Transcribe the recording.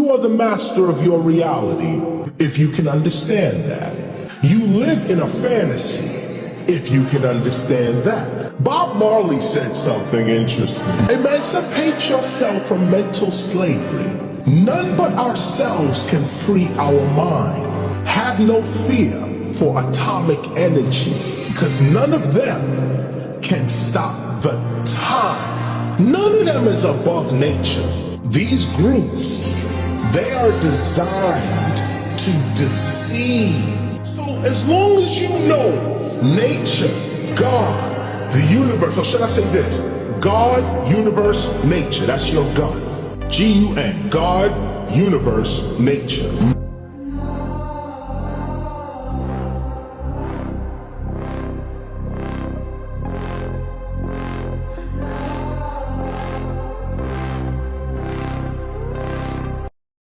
You are the master of your reality, if you can understand that. You live in a fantasy, if you can understand that. Bob Marley said something interesting. Emancipate yourself from mental slavery. None but ourselves can free our mind. Have no fear for atomic energy, because none of them can stop the time. None of them is above nature. These groups, they are designed to deceive. So as long as you know nature, God, the universe, or should I say this? God, universe, nature, that's your gun. G-U-N, God, universe, nature.